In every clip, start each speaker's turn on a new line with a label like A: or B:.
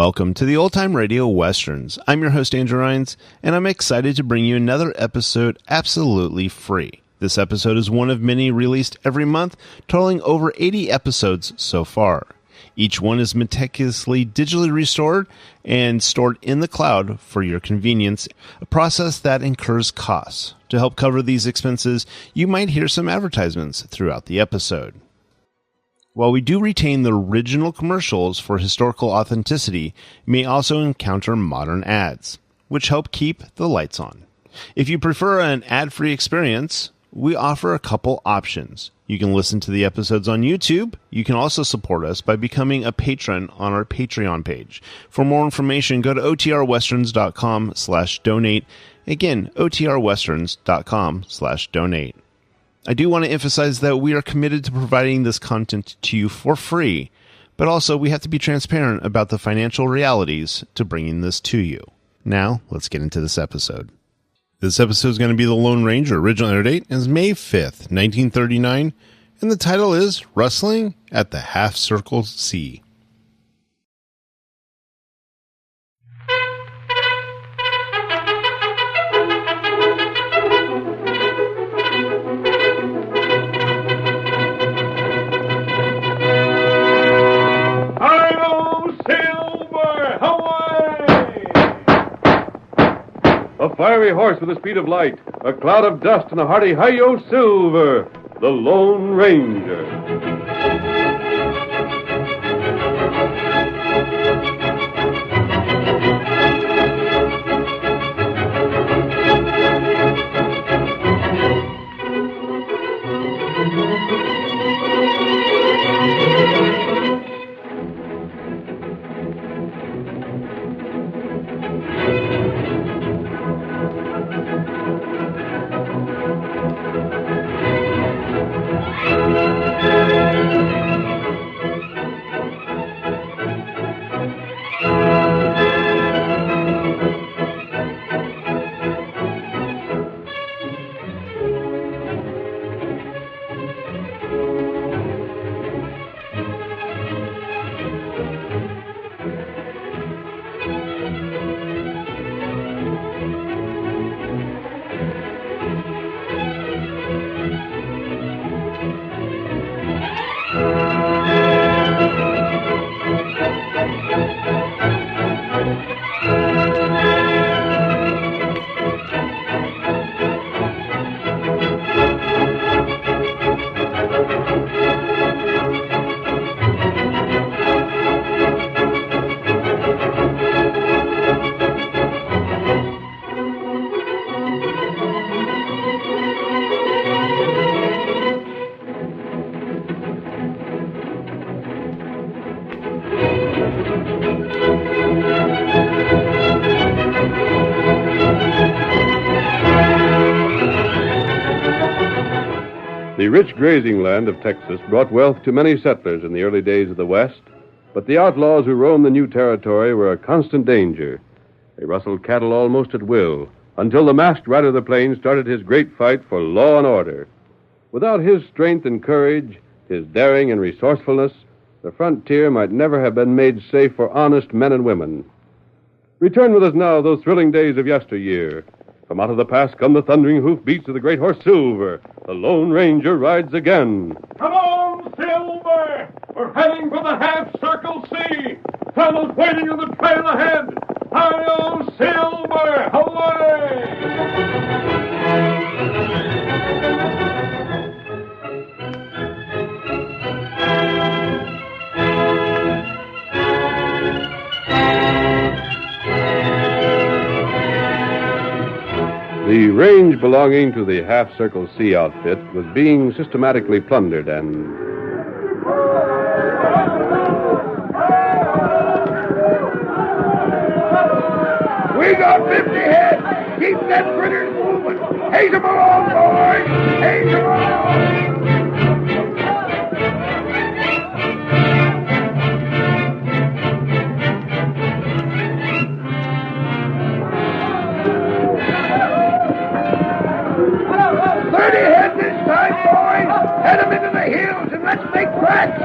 A: Welcome to the Old Time Radio Westerns. I'm your host, Andrew Rines, and I'm excited to bring you another episode absolutely free. This episode is one of many released every month, totaling over 80 episodes so far. Each one is meticulously digitally restored and stored in the cloud for your convenience, a process that incurs costs. To help cover these expenses, you might hear some advertisements throughout the episode. While we do retain the original commercials for historical authenticity, you may also encounter modern ads, which help keep the lights on. If you prefer an ad-free experience, we offer a couple options. You can listen to the episodes on YouTube. You can also support us by becoming a patron on our Patreon page. For more information, go to otrwesterns.com/donate. Again, otrwesterns.com/donate. I do want to emphasize that we are committed to providing this content to you for free, but also we have to be transparent about the financial realities to bringing this to you. Now, let's get into this episode. This episode is going to be The Lone Ranger. Original air date is May 5th, 1939, and the title is Rustling at the Half Circle Sea.
B: A fiery horse with the speed of light, a cloud of dust, and a hearty hi-yo silver, the Lone Ranger. The rich grazing land of Texas brought wealth to many settlers in the early days of the West, but the outlaws who roamed the new territory were a constant danger. They rustled cattle almost at will, until the masked rider of the plains started his great fight for law and order. Without his strength and courage, his daring and resourcefulness, the frontier might never have been made safe for honest men and women. Return with us now those thrilling days of yesteryear. From out of the past come the thundering hoofbeats of the great horse Silver. The Lone Ranger rides again.
C: Come on, Silver! We're heading for the half-circle sea. Fellows waiting on the trail ahead. Hi-yo, Silver! Away!
B: The range belonging to the Half-Circle Sea outfit was being systematically plundered and...
D: We got 50 head! Keep that critters moving! Haze them along, boys! Haze them along! 30 head this time, boys! Head them into the hills and let's make tracks!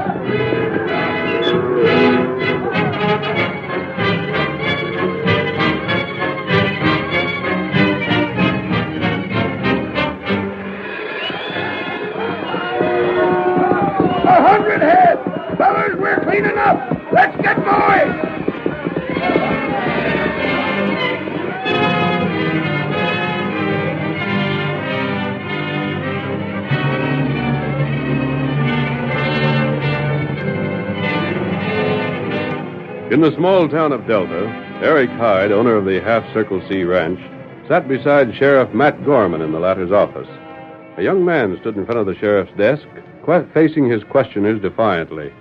B: In the small town of Delta, Eric Hyde, owner of the Half Circle C Ranch, sat beside Sheriff Matt Gorman in the latter's office. A young man stood in front of the sheriff's desk, facing his questioners defiantly.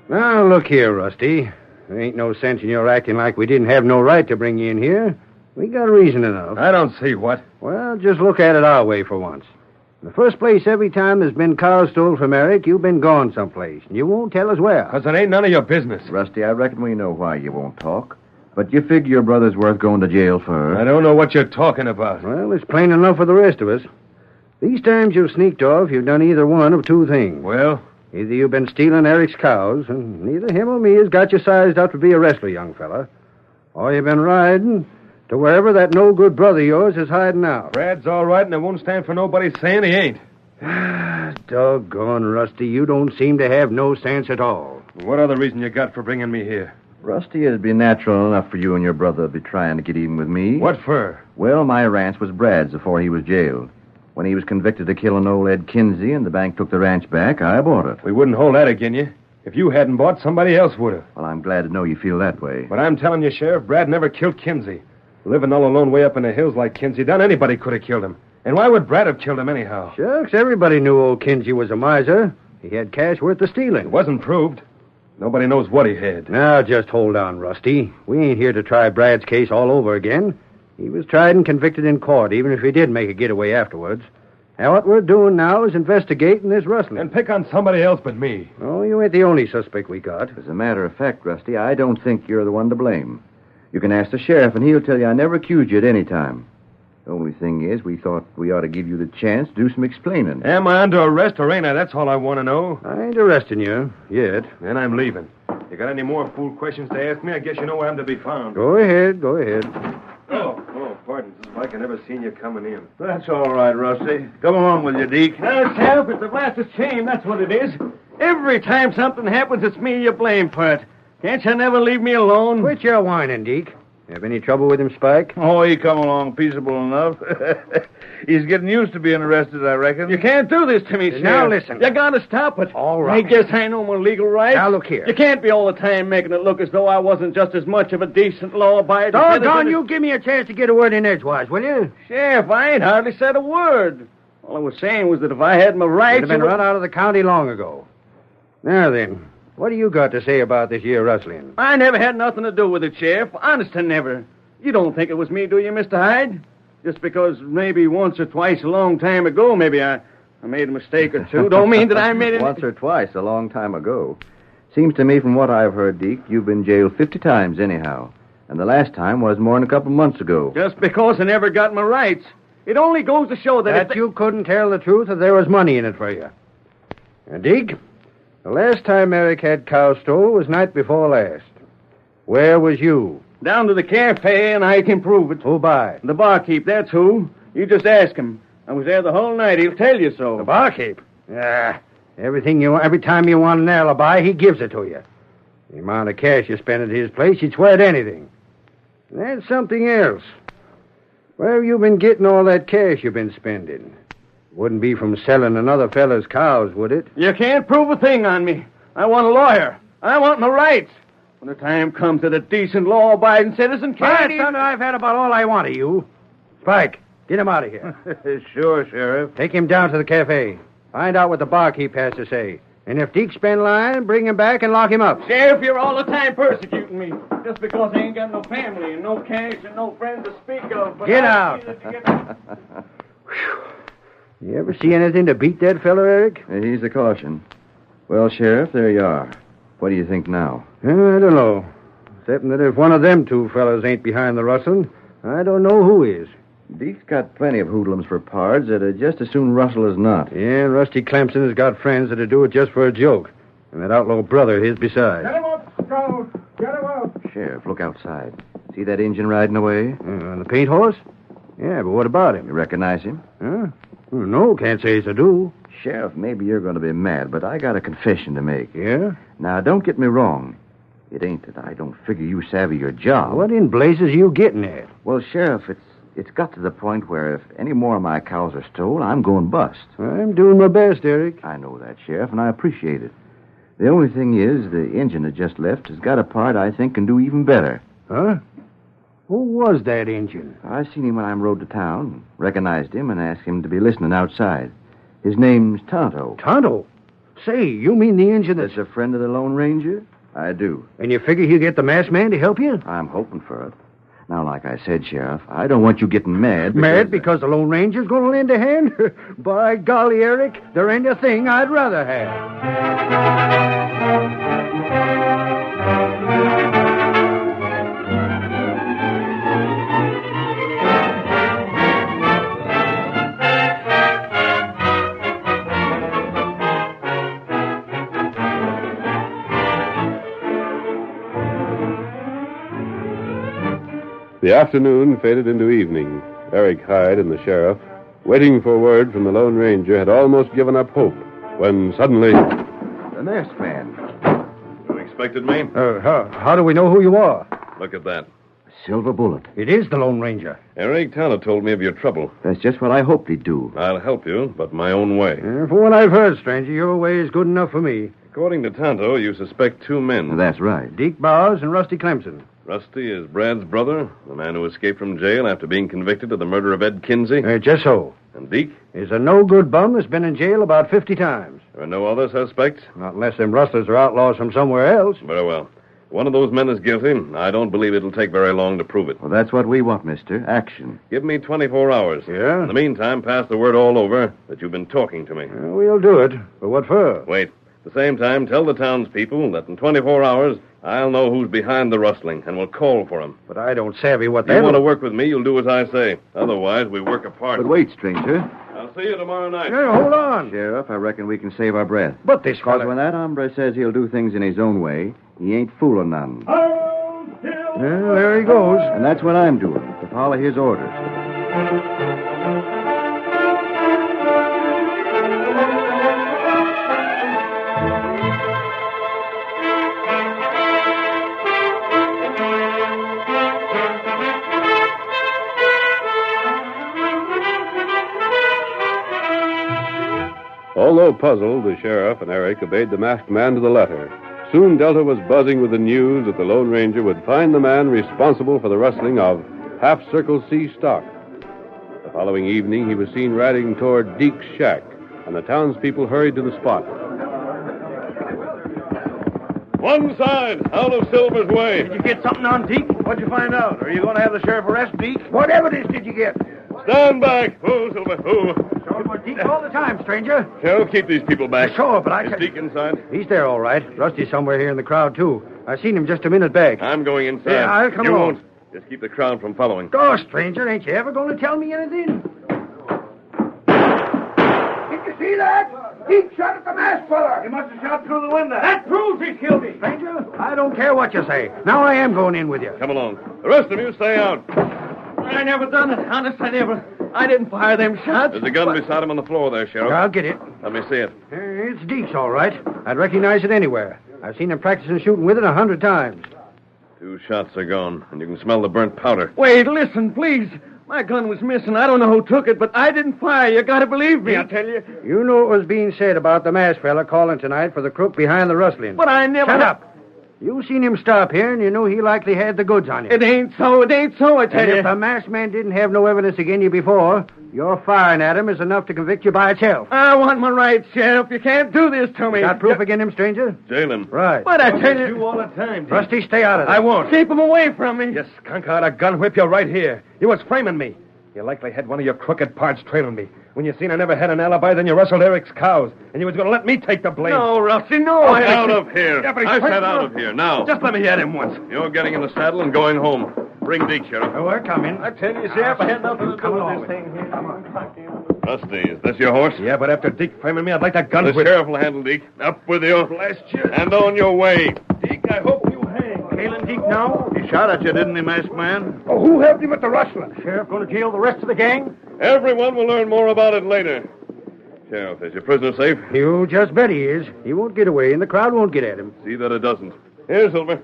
E: Now, look here, Rusty. There ain't no sense in your acting like we didn't have no right to bring you in here. We got reason enough.
C: I don't see what.
E: Well, just look at it our way for once. In the first place, every time there's been cows stole from Eric, you've been gone someplace, and you won't tell us where.
C: Because it ain't none of your business.
F: Rusty, I reckon we know why you won't talk. But you figure your brother's worth going to jail for.
C: I don't know what you're talking about.
E: Well, it's plain enough for the rest of us. These times you've sneaked off, you've done either one of two things.
C: Well?
E: Either you've been stealing Eric's cows, and neither him or me has got you sized up to be a wrestler, young fella. Or you've been riding to wherever that no-good brother of yours is hiding out.
C: Brad's all right, and it won't stand for nobody saying he ain't.
E: Doggone, Rusty, you don't seem to have no sense at all.
C: What other reason you got for bringing me here?
F: Rusty, it'd be natural enough for you and your brother to be trying to get even with me.
C: What for?
F: Well, my ranch was Brad's before he was jailed. When he was convicted of killing old Ed Kinsey and the bank took the ranch back, I bought it.
C: We wouldn't hold that again you. If you hadn't bought, somebody else would have.
F: Well, I'm glad to know you feel that way.
C: But I'm telling you, Sheriff, Brad never killed Kinsey. Living all alone way up in the hills like Kinsey done, anybody could have killed him. And why would Brad have killed him anyhow?
E: Shucks, everybody knew old Kinsey was a miser. He had cash worth the stealing.
C: It wasn't proved. Nobody knows what he had.
E: Now, just hold on, Rusty. We ain't here to try Brad's case all over again. He was tried and convicted in court, even if he did make a getaway afterwards. Now, what we're doing now is investigating this rustling.
C: And pick on somebody else but me.
E: Oh, you ain't the only suspect we got.
F: As a matter of fact, Rusty, I don't think you're the one to blame. You can ask the sheriff, and he'll tell you I never accused you at any time. The only thing is, we thought we ought to give you the chance to do some explaining.
C: Am I under arrest or ain't I? That's all I want to know.
E: I ain't arresting you, yet.
C: Then I'm leaving. You got any more fool questions to ask me? I guess you know where I'm to be found.
E: Go ahead.
C: Oh, pardon. Spike, I never seen you coming in.
D: That's all right, Rusty. Come along with you, Deke.
G: Now, Sheriff, it's a blasted shame, that's what it is. Every time something happens, it's me you blame for it. Can't you never leave me alone?
E: Quit your whining, Deke. Have any trouble with him, Spike?
D: Oh, he come along peaceable enough. He's getting used to being arrested, I reckon.
G: You can't do this to me, Sheriff.
E: Now, listen.
G: You gotta stop it.
E: All right.
G: I guess I know my legal rights.
E: Now, look here.
G: You can't be all the time making it look as though I wasn't just as much of a decent law-abiding
E: Doggone,
G: citizen.
E: you give me a chance to get a word in edgewise, will you?
G: Sheriff, I ain't hardly said a word. All I was saying was that if I had my rights...
E: You'd have been run out of the county long ago. Now, then, what do you got to say about this here rustling?
G: I never had nothing to do with it, Sheriff. Honest to never. You don't think it was me, do you, Mr. Hyde? Just because maybe once or twice a long time ago, maybe I made a mistake or two. Don't mean that I made it...
F: Once or twice a long time ago. Seems to me from what I've heard, Deke, you've been jailed 50 times anyhow. And the last time was more than a couple months ago.
G: Just because I never got my rights. It only goes to show that...
E: You couldn't tell the truth if there was money in it for you. Now, Deke, the last time Eric had cows stole was night before last. Where was you?
G: Down to the cafe, and I can prove it.
E: Who by?
G: The barkeep, that's who. You just ask him. I was there the whole night. He'll tell you so.
E: The barkeep? Every time you want an alibi, he gives it to you. The amount of cash you spend at his place, you'd swear to anything. And that's something else. Where have you been getting all that cash you've been spending? Wouldn't be from selling another fella's cows, would it?
G: You can't prove a thing on me. I want a lawyer. I want my rights. When the time comes that a decent, law-abiding citizen can't...
E: Son, I've had about all I want of you. Spike, get him out of here.
D: Sure, Sheriff.
E: Take him down to the cafe. Find out what the barkeep has to say. And if Deke's been lying, bring him back and lock him up.
G: Sheriff, you're all the time persecuting me. Just because I ain't got no family and no cash and no friends to speak of. But
E: Get
G: I
E: out.
G: see that
E: You ever see anything to beat that fella, Eric?
F: He's a caution. Well, Sheriff, there you are. What do you think now?
E: I don't know. Except that if one of them two fellas ain't behind the rustling, I don't know who is.
F: Deke's got plenty of hoodlums for pards that'd just as soon rustle as not.
E: Yeah, Rusty Clemson has got friends that'd do it just for a joke. And that outlaw brother of his besides.
D: Get him up, Scout. Get him up.
F: Sheriff, look outside. See that engine riding away?
E: On the paint horse? Yeah, but what about him?
F: You recognize him?
E: Huh? No, can't say as I do.
F: Sheriff, maybe you're going to be mad, but I got a confession to make.
E: Yeah?
F: Now, don't get me wrong. It ain't that I don't figure you savvy your job.
E: What in blazes are you getting at?
F: Well, Sheriff, it's got to the point where if any more of my cows are stole, I'm going bust.
E: I'm doing my best, Eric.
F: I know that, Sheriff, and I appreciate it. The only thing is, the engine that just left has got a part I think can do even better.
E: Huh? Who was that engine?
F: I seen him when I rode to town, recognized him, and asked him to be listening outside. His name's Tonto.
E: Tonto? Say, you mean the engine
F: That's a friend of the Lone Ranger? I do.
E: And you figure he'll get the masked man to help you?
F: I'm hoping for it. Now, like I said, Sheriff, I don't want you getting mad.
E: Mad because the Lone Ranger's going to lend a hand? By golly, Eric, there ain't a thing I'd rather have.
B: The afternoon faded into evening. Eric Hyde and the sheriff, waiting for word from the Lone Ranger, had almost given up hope when suddenly...
F: The masked man.
H: You expected me?
E: How do we know who you are?
H: Look at that.
F: Silver bullet.
E: It is the Lone Ranger.
H: Eric Tanner told me of your trouble.
F: That's just what I hoped he'd do.
H: I'll help you, but my own way.
E: For what I've heard, stranger, your way is good enough for me.
H: According to Tonto, you suspect two men.
F: That's right.
E: Deke Bowers and Rusty Clemson.
H: Rusty is Brad's brother, the man who escaped from jail after being convicted of the murder of Ed Kinsey.
E: Just so.
H: And Deke?
E: He's a no-good bum that's been in jail about 50 times.
H: There are no other suspects?
E: Not unless them rustlers are outlaws from somewhere else.
H: Very well. One of those men is guilty. I don't believe it'll take very long to prove it.
F: Well, that's what we want, mister. Action.
H: Give me 24 hours.
E: Yeah?
H: In the meantime, pass the word all over that you've been talking to me.
E: We'll do it. But what for?
H: Wait. At the same time, tell the townspeople that in 24 hours, I'll know who's behind the rustling, and will call for him.
E: But I don't savvy what
H: If
E: that...
H: you want to work with me, you'll do as I say. Otherwise, we work apart.
F: But wait, stranger.
H: I'll see you tomorrow night.
E: Hey, hold on.
F: Sheriff, I reckon we can save our breath.
E: But this
F: Because
E: fella...
F: when that hombre says he'll do things in his own way, he ain't fooling none.
E: Well, there he goes.
F: And that's what I'm doing, to follow his orders.
B: Although puzzled, the sheriff and Eric obeyed the masked man to the letter. Soon Delta was buzzing with the news that the Lone Ranger would find the man responsible for the rustling of Half Circle C stock. The following evening, he was seen riding toward Deke's shack, and the townspeople hurried to the spot.
H: One side, out of Silver's way.
G: Did you get something on Deke? What'd you find out? Are you going to have the sheriff arrest Deke?
D: What evidence did you get?
H: Stand back. Oh, Silver, oh.
E: Showing for Deke all the time, stranger.
H: Sheriff, keep these people back.
E: Sure, but I
H: Is
E: can...
H: Deke inside?
E: He's there, all right. Rusty's somewhere here in the crowd, too. I seen him just a minute back.
H: I'm going inside.
E: Yeah, I'll come
H: you
E: along.
H: won't. Just keep the crowd from following.
E: Go, stranger. Ain't you ever going to tell me anything?
D: Did you see that? He shot at the masked fella.
G: He must have shot through the window.
E: That proves he killed him. Stranger, I don't care what you say. Now I am going in with you.
H: Come along. The rest of you stay out.
G: I never done it. Honest, I didn't fire them shots.
H: There's a gun beside him on the floor there, Sheriff.
E: I'll get it.
H: Let me see it.
E: It's Deke's, all right. I'd recognize it anywhere. I've seen him practicing shooting with it 100 times.
H: 2 shots are gone, and you can smell the burnt powder.
G: Wait, listen, please. My gun was missing. I don't know who took it, but I didn't fire. You gotta believe me, I tell you.
E: You know what was being said about the masked fella calling tonight for the crook behind the rustling.
G: But I never...
E: Shut up. You seen him stop here, and you know he likely had the goods on you.
G: It ain't so, I tell
E: And
G: you.
E: if the masked man didn't have no evidence against you before, your firing at him is enough to convict you by itself.
G: I want my rights, Sheriff. You can't do this to me.
E: Got proof against him, stranger?
H: Jail him.
E: Right.
G: But I tell you...
I: all the time, Deke.
E: Rusty, stay out of this.
I: I won't.
G: Keep him away from me.
I: You skunk out a gun whip you right here. You was framing me. You likely had one of your crooked parts trailing me. When you seen I never had an alibi, then you rustled Eric's cows, and you was going to let me take the blame.
G: No, Rusty, no.
H: Out of here.
I: Yeah, but he's
H: I said
I: fighting
H: out
I: for-
H: of here, now.
I: Just let me at him once.
H: You're getting in the saddle and going home. Bring Deke, Sheriff.
E: Oh, we're coming.
G: I tell you, Sheriff, I had nothing to do
E: Come
G: with
E: along
G: this
E: with
G: thing here. Come on.
H: Rusty, is this your horse?
I: Yeah, but after Deke framing me, I'd like that gun
H: The
I: whip.
H: sheriff will handle Deke. Up with you.
I: Blast you.
H: And on your way.
I: Deke, I hope you hang.
E: Hailing Deke now?
H: He shot at you, didn't he, masked man?
D: Oh, who helped him with the rustling?
E: Sheriff going to jail the rest of the gang?
H: Everyone will learn more about it later. Sheriff, is your prisoner safe?
E: You just bet he is. He won't get away, and the crowd won't get at him.
H: See that it doesn't. Here, Silver.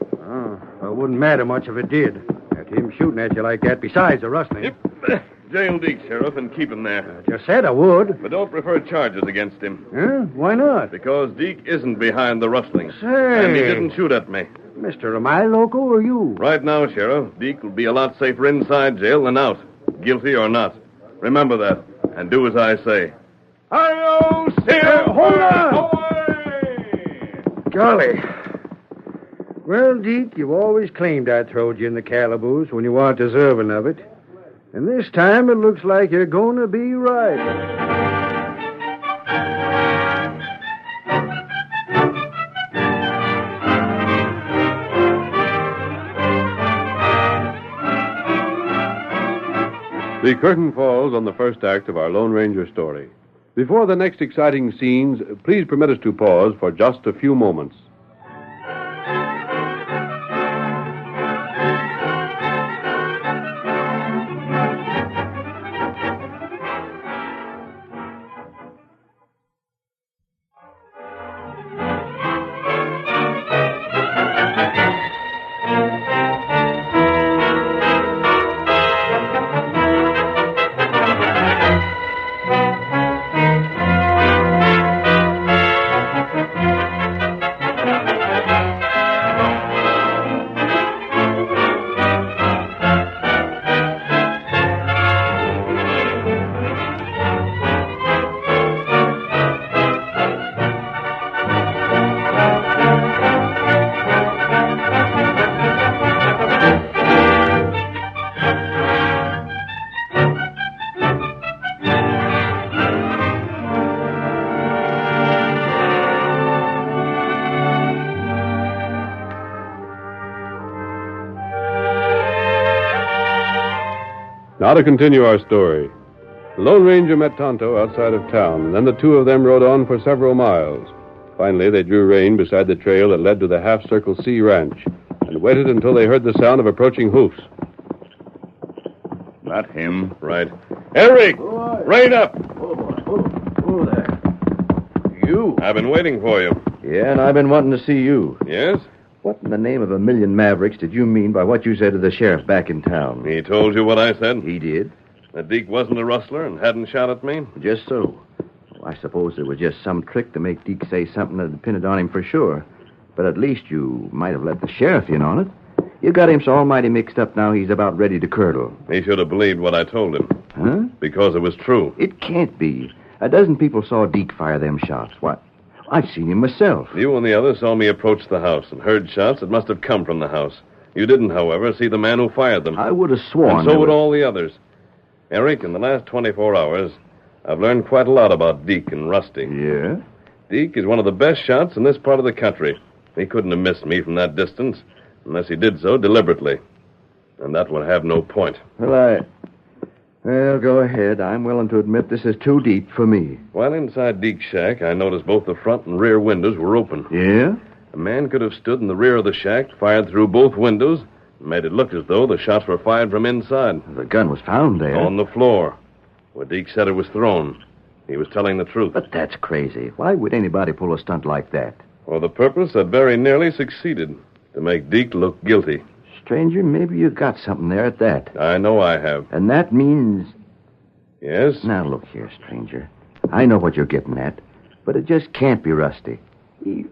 E: Oh, it wouldn't matter much if it did. After him shooting at you like that, besides the rustling.
H: Yep. Jail Deke, Sheriff, and keep him there.
E: Just said I would.
H: But don't prefer charges against him.
E: Huh? Why not?
H: Because Deke isn't behind the rustling.
E: Say.
H: And he didn't shoot at me.
E: Mister, am I loco or you?
H: Right now, Sheriff, Deke will be a lot safer inside jail than out. Guilty or not. Remember that. And do as I say.
C: Hi-yo, Silver!
E: Hold on!
C: Away!
E: Golly. Well, Deke, you've always claimed I throwed you in the calaboose when you weren't deserving of it. And this time it looks like you're going to be right.
B: The curtain falls on the first act of our Lone Ranger story. Before the next exciting scenes, please permit us to pause for just a few moments. Now to continue our story. The Lone Ranger met Tonto outside of town, and then the two of them rode on for several miles. Finally, they drew rein beside the trail that led to the Half Circle C Ranch and waited until they heard the sound of approaching hoofs.
H: Not him. Right. Eric! Rein up!
F: Oh, there. You?
H: I've been waiting for you.
F: Yeah, and I've been wanting to see you.
H: Yes?
F: What in the name of a million mavericks did you mean by what you said to the sheriff back in town?
H: He told you what I said?
F: He did.
H: That Deke wasn't a rustler and hadn't shot at me?
F: Just so. Well, I suppose it was just some trick to make Deke say something that depended on him for sure. But at least you might have let the sheriff in on it. You got him so almighty mixed up now he's about ready to curdle.
H: He should have believed what I told him.
F: Huh?
H: Because it was true.
F: It can't be. A dozen people saw Deke fire them shots. What? I've seen him myself.
H: You and the others saw me approach the house and heard shots that must have come from the house. You didn't, however, see the man who fired them.
F: I would have sworn.
H: And so would all the others. Eric, in the last 24 hours, I've learned quite a lot about Deke and Rusty.
F: Yeah?
H: Deke is one of the best shots in this part of the country. He couldn't have missed me from that distance unless he did so deliberately. And that would have no point.
F: Well, go ahead. I'm willing to admit this is too deep for me.
H: While inside Deke's shack, I noticed both the front and rear windows were open.
F: Yeah?
H: A man could have stood in the rear of the shack, fired through both windows, and made it look as though the shots were fired from inside.
F: The gun was found there.
H: On the floor, where Deke said it was thrown. He was telling the truth.
F: But that's crazy. Why would anybody pull a stunt like that?
H: For the purpose that very nearly succeeded, to make Deke look guilty.
F: Stranger, maybe you got something there at that.
H: I know I have.
F: And that means...
H: Yes?
F: Now, look here, stranger. I know what you're getting at, but it just can't be Rusty. He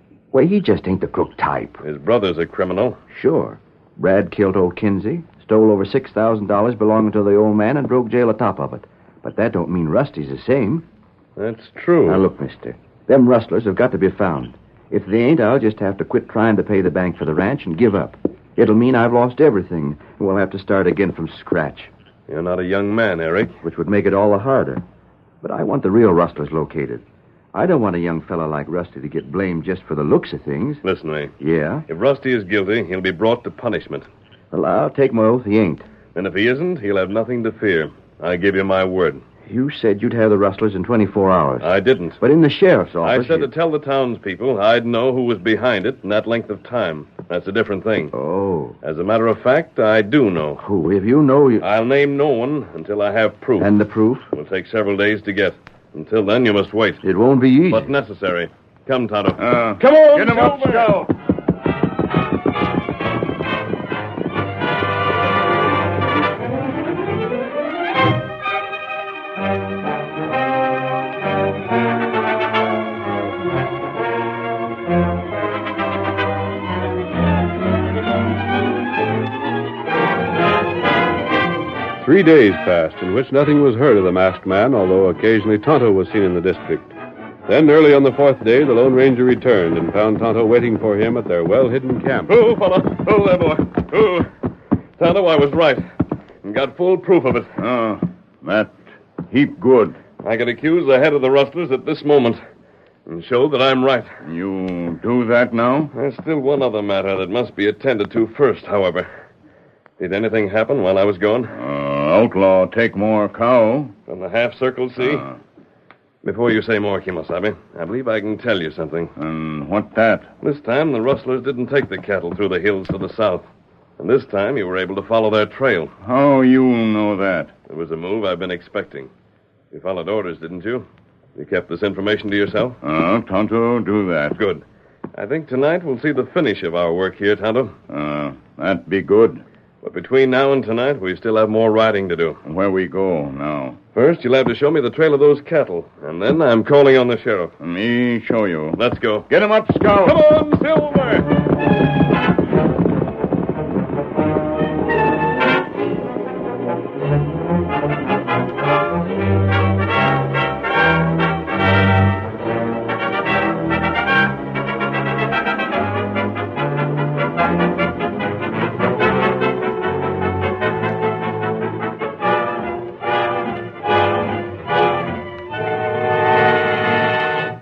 F: just ain't the crook type.
H: His brother's a criminal.
F: Sure. Brad killed old Kinsey, stole over $6,000 belonging to the old man, and broke jail atop of it. But that don't mean Rusty's the same.
H: That's true.
F: Now, look, mister. Them rustlers have got to be found. If they ain't, I'll just have to quit trying to pay the bank for the ranch and give up. It'll mean I've lost everything, and we'll have to start again from scratch.
H: You're not a young man, Eric.
F: Which would make it all the harder. But I want the real rustlers located. I don't want a young fella like Rusty to get blamed just for the looks of things.
H: Listen to me.
F: Yeah?
H: If Rusty is guilty, he'll be brought to punishment.
F: Well, I'll take my oath he ain't.
H: And if he isn't, he'll have nothing to fear. I give you my word.
F: You said you'd have the rustlers in 24 hours.
H: I didn't.
F: But in the sheriff's office...
H: I said to tell the townspeople I'd know who was behind it in that length of time. That's a different thing.
F: Oh.
H: As a matter of fact, I do know.
F: Who? If you know...
H: I'll name no one until I have proof.
F: And the proof?
H: It will take several days to get. Until then, you must wait.
F: It won't be easy.
H: But necessary. Come, Tonto.
C: Come on,
I: Get him up, Scout.
B: 3 days passed in which nothing was heard of the masked man, although occasionally Tonto was seen in the district. Then, early on the 4th day, the Lone Ranger returned and found Tonto waiting for him at their well-hidden camp.
H: Oh, fella. Oh, there, boy. Oh. Tonto, I was right. And got full proof of it.
J: Oh, that heap good.
H: I could accuse the head of the rustlers at this moment and show that I'm right.
J: You do that now?
H: There's still one other matter that must be attended to first, however. Did anything happen while I was gone?
J: Outlaw take more cow.
H: From the half-circle sea? Before you say more, Kimosabe, I believe I can tell you something.
J: And what that?
H: This time, the rustlers didn't take the cattle through the hills to the south. And this time, you were able to follow their trail.
J: How you know that?
H: It was a move I've been expecting. You followed orders, didn't you? You kept this information to yourself?
J: Tonto, do that.
H: Good. I think tonight we'll see the finish of our work here, Tonto.
J: That'd be good.
H: But between now and tonight, we still have more riding to do.
J: Where we go now?
H: First, you'll have to show me the trail of those cattle. And then I'm calling on the sheriff.
J: Me show you.
H: Let's go.
J: Get him up, Scout.
H: Come on, Silver!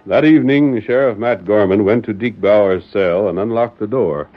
B: That evening, Sheriff Matt Gorman went to Deke Bauer's cell and unlocked the door.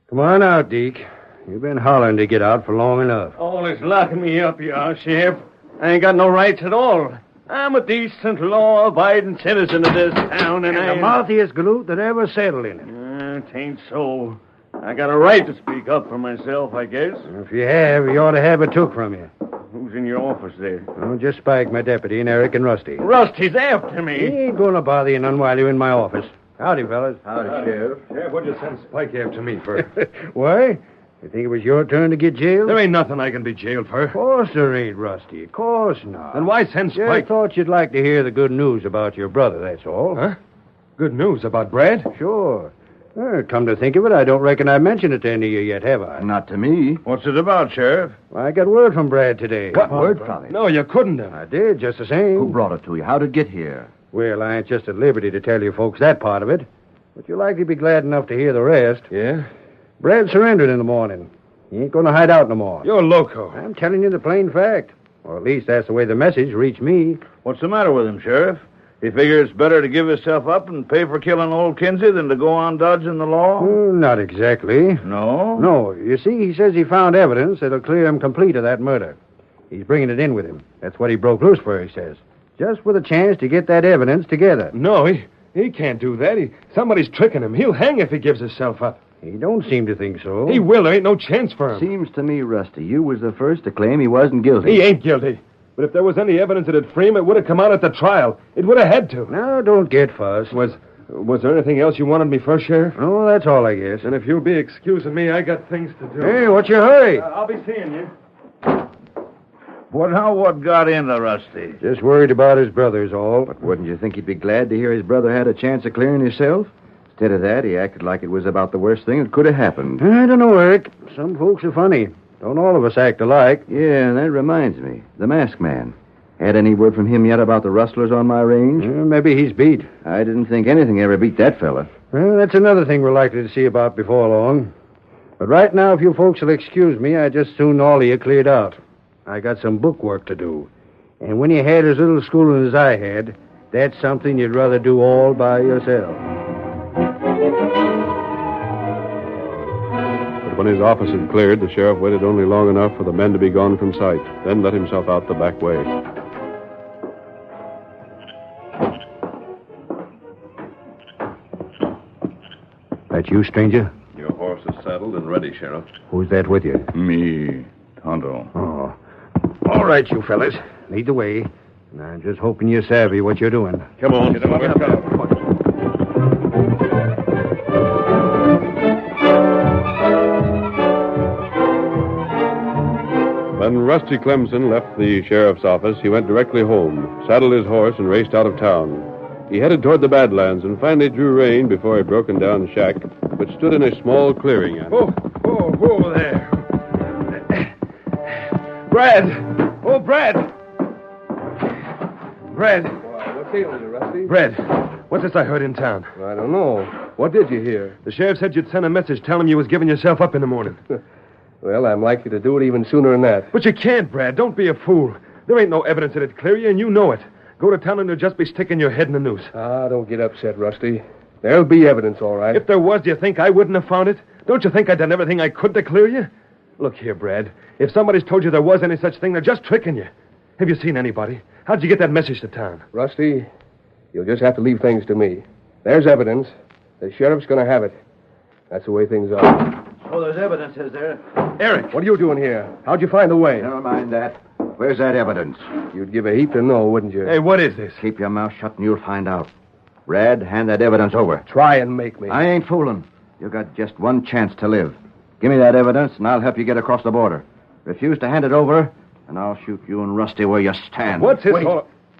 E: Come on out, Deke. You've been hollering to get out for long enough.
G: Always locking me up, you are, Sheriff. I ain't got no rights at all. I'm a decent, law-abiding citizen of this town, and
E: the mouthiest galoot that ever settled in it.
G: It ain't so. I got a right to speak up for myself, I guess.
E: If you have, you ought to have it took from you.
G: Who's in your office there?
E: Oh, just Spike, my deputy, and Eric and Rusty.
G: Rusty's after me.
E: He ain't going to bother you none while you're in my office. Howdy, fellas.
F: Howdy, Sheriff.
I: Sheriff, what'd you send Spike after me for?
E: Why? You think it was your turn to get jailed?
I: There ain't nothing I can be jailed for.
E: Of course there ain't, Rusty. Of course not.
I: Then why send
E: Yeah,
I: Spike?
E: I thought you'd like to hear the good news about your brother, that's all.
I: Huh? Good news about Brad?
E: Sure. Come to think of it, I don't reckon I mentioned it to any of you yet, have I?
F: Not to me.
J: What's it about, Sheriff?
E: I got word from Brad today.
F: What word from him?
I: No, you couldn't have.
E: I did, just the same.
F: Who brought it to you? How did it get here?
E: Well, I ain't just at liberty to tell you folks that part of it. But you'll likely be glad enough to hear the rest.
I: Yeah?
E: Brad surrendered in the morning. He ain't going to hide out no more.
I: You're loco.
E: I'm telling you the plain fact. Or at least that's the way the message reached me.
J: What's the matter with him, Sheriff? He figures it's better to give himself up and pay for killing old Kinsey than to go on dodging the law?
E: Not exactly.
J: No?
E: No. You see, he says he found evidence that'll clear him complete of that murder. He's bringing it in with him. That's what he broke loose for, he says. Just with a chance to get that evidence together.
I: No, he can't do that. Somebody's tricking him. He'll hang if he gives himself up.
E: He don't seem to think so.
I: He will. There ain't no chance for him.
F: Seems to me, Rusty, you was the first to claim he wasn't guilty.
I: He ain't guilty. But if there was any evidence that'd free him, it would have come out at the trial. It would have had to.
E: Now, don't get fussed.
I: Was there anything else you wanted me for, Sheriff?
E: Oh, that's all, I guess.
I: Then if you'll be excusing me, I got things to do.
E: Hey, what's your hurry?
I: I'll be seeing you.
J: What got into Rusty?
E: Just worried about his brothers, all.
F: But wouldn't you think he'd be glad to hear his brother had a chance of clearing himself? Instead of that, he acted like it was about the worst thing that could have happened.
E: I don't know, Eric. Some folks are funny. Don't all of us act alike?
F: Yeah, and that reminds me. The masked man. Had any word from him yet about the rustlers on my range?
E: Maybe he's beat.
F: I didn't think anything ever beat that fella.
E: Well, that's another thing we're likely to see about before long. But right now, if you folks will excuse me, I'd just soon all of you cleared out. I got some book work to do. And when you had as little schooling as I had, that's something you'd rather do all by yourself.
B: But when his office had cleared, the sheriff waited only long enough for the men to be gone from sight, then let himself out the back way.
E: That you, stranger?
H: Your horse is saddled and ready, Sheriff.
E: Who's that with you?
J: Me, Tonto.
E: Oh. All right, you fellas. Lead the way. And I'm just hoping you're savvy what you're doing.
H: Come on. Let's go.
B: When Rusty Clemson left the sheriff's office, he went directly home, saddled his horse, and raced out of town. He headed toward the Badlands and finally drew rein before a broken-down shack which stood in a small clearing.
I: Oh, Whoa there. Brad! Oh, Brad! Brad!
B: What's ailing you, Rusty?
I: Brad, what's this I heard in town?
B: I don't know. What did you hear?
I: The sheriff said you'd send a message telling him you was giving yourself up in the morning.
B: Well, I'm likely to do it even sooner than that.
I: But you can't, Brad. Don't be a fool. There ain't no evidence that'd clear you, and you know it. Go to town and you'll just be sticking your head in the noose.
B: Don't get upset, Rusty. There'll be evidence, all right.
I: If there was, do you think I wouldn't have found it? Don't you think I'd done everything I could to clear you? Look here, Brad. If somebody's told you there was any such thing, they're just tricking you. Have you seen anybody? How'd you get that message to town?
B: Rusty, you'll just have to leave things to me. There's evidence. The sheriff's going to have it. That's the way things are.
F: Oh, there's evidence, is there?
B: Eric, what are you doing here? How'd you find the way?
F: Never mind that. Where's that evidence?
B: You'd give a heap to know, wouldn't you?
I: Hey, what is this?
F: Keep your mouth shut and you'll find out. Brad, hand that evidence over.
B: Try and make me.
F: I ain't fooling. You got just one chance to live. Give me that evidence, and I'll help you get across the border. Refuse to hand it over, and I'll shoot you and Rusty where you stand.
I: What's his...
B: Wait.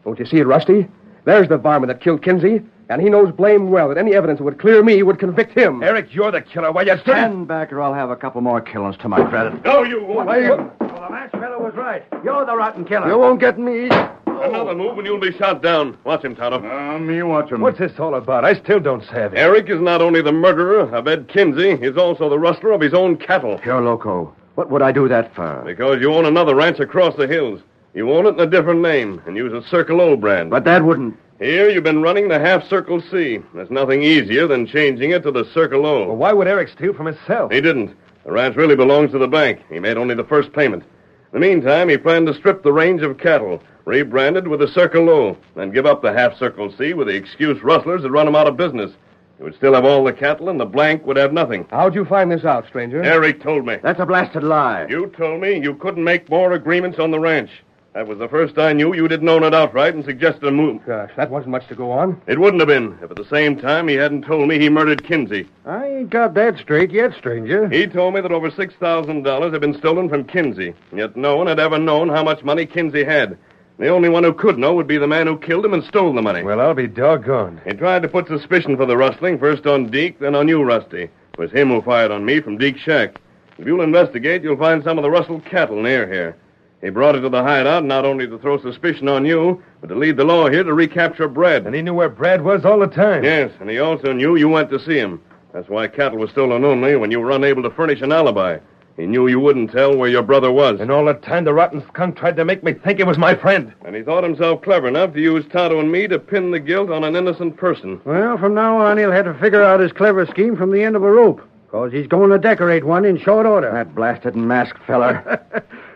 B: Don't you see it, Rusty? There's the varmint that killed Kinsey, and he knows blame well that any evidence that would clear me would convict him.
I: Eric, you're the killer. Why, you
F: Stand back, or I'll have a couple more killings to my credit.
C: No, you won't.
E: Well, the match fellow was right. You're the rotten killer.
B: You won't get me.
H: Another move and you'll be shot down. Watch him, Tonto.
J: Me watch him.
I: What's this all about? I still don't savvy.
H: Eric is not only the murderer of Ed Kinsey, he's also the rustler of his own cattle.
F: You're loco. What would I do that for?
H: Because you own another ranch across the hills. You own it in a different name and use a Circle O brand.
F: But that wouldn't...
H: Here, you've been running the Half Circle C. There's nothing easier than changing it to the Circle O.
I: Well, why would Eric steal from himself?
H: He didn't. The ranch really belongs to the bank. He made only the first payment. In the meantime, he planned to strip the range of cattle, rebranded with the Circle O, then give up the Half Circle C with the excuse rustlers had run him out of business. He would still have all the cattle, and the blank would have nothing.
B: How'd you find this out, stranger?
H: Eric told me.
F: That's a blasted lie.
H: You told me you couldn't make more agreements on the ranch. That was the first I knew you didn't own it outright and suggested a move.
B: Gosh, that wasn't much to go on.
H: It wouldn't have been if at the same time he hadn't told me he murdered Kinsey.
E: I ain't got that straight yet, stranger.
H: He told me that over $6,000 had been stolen from Kinsey, yet no one had ever known how much money Kinsey had. The only one who could know would be the man who killed him and stole the money.
I: Well, I'll be doggone.
H: He tried to put suspicion for the rustling, first on Deke, then on you, Rusty. It was him who fired on me from Deke's shack. If you'll investigate, you'll find some of the rustled cattle near here. He brought it to the hideout not only to throw suspicion on you, but to lead the law here to recapture Brad.
I: And he knew where Brad was all the time.
H: Yes, and he also knew you went to see him. That's why cattle was stolen only when you were unable to furnish an alibi. He knew you wouldn't tell where your brother was.
I: And all the time the rotten skunk tried to make me think it was my friend.
H: And he thought himself clever enough to use Tonto and me to pin the guilt on an innocent person.
E: Well, from now on, he'll have to figure out his clever scheme from the end of a rope, because he's going to decorate one in short order.
F: That blasted masked feller.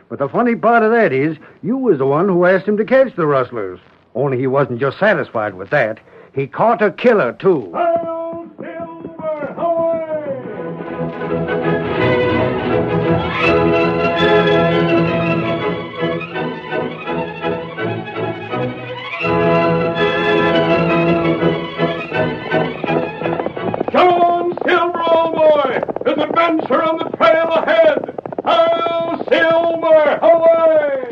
E: But the funny part of that is, you was the one who asked him to catch the rustlers. Only he wasn't just satisfied with that. He caught a killer, too.
C: Hail, Silver, away! Come on, Silver, old boy! There's adventure on the trail ahead! Hail, Silver, away!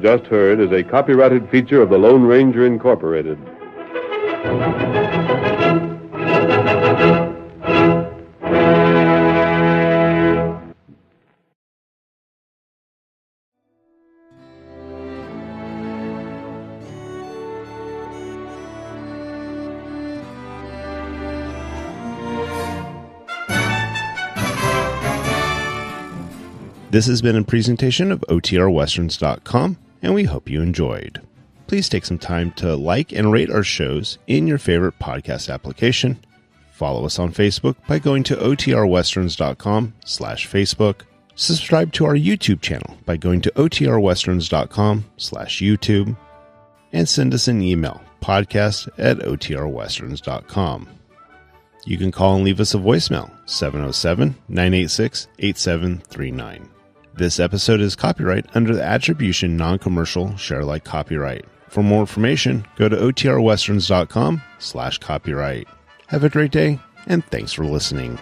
B: just heard is a copyrighted feature of the Lone Ranger Incorporated.
A: This has been a presentation of OTRWesterns.com, and we hope you enjoyed. Please take some time to like and rate our shows in your favorite podcast application. Follow us on Facebook by going to OTRWesterns.com/Facebook. Subscribe to our YouTube channel by going to OTRWesterns.com/YouTube. And send us an email, podcast@OTRWesterns.com. You can call and leave us a voicemail, 707-986-8739. This episode is copyright under the Attribution Non-Commercial Share-alike copyright. For more information, go to OTRWesterns.com/copyright. Have a great day, and thanks for listening.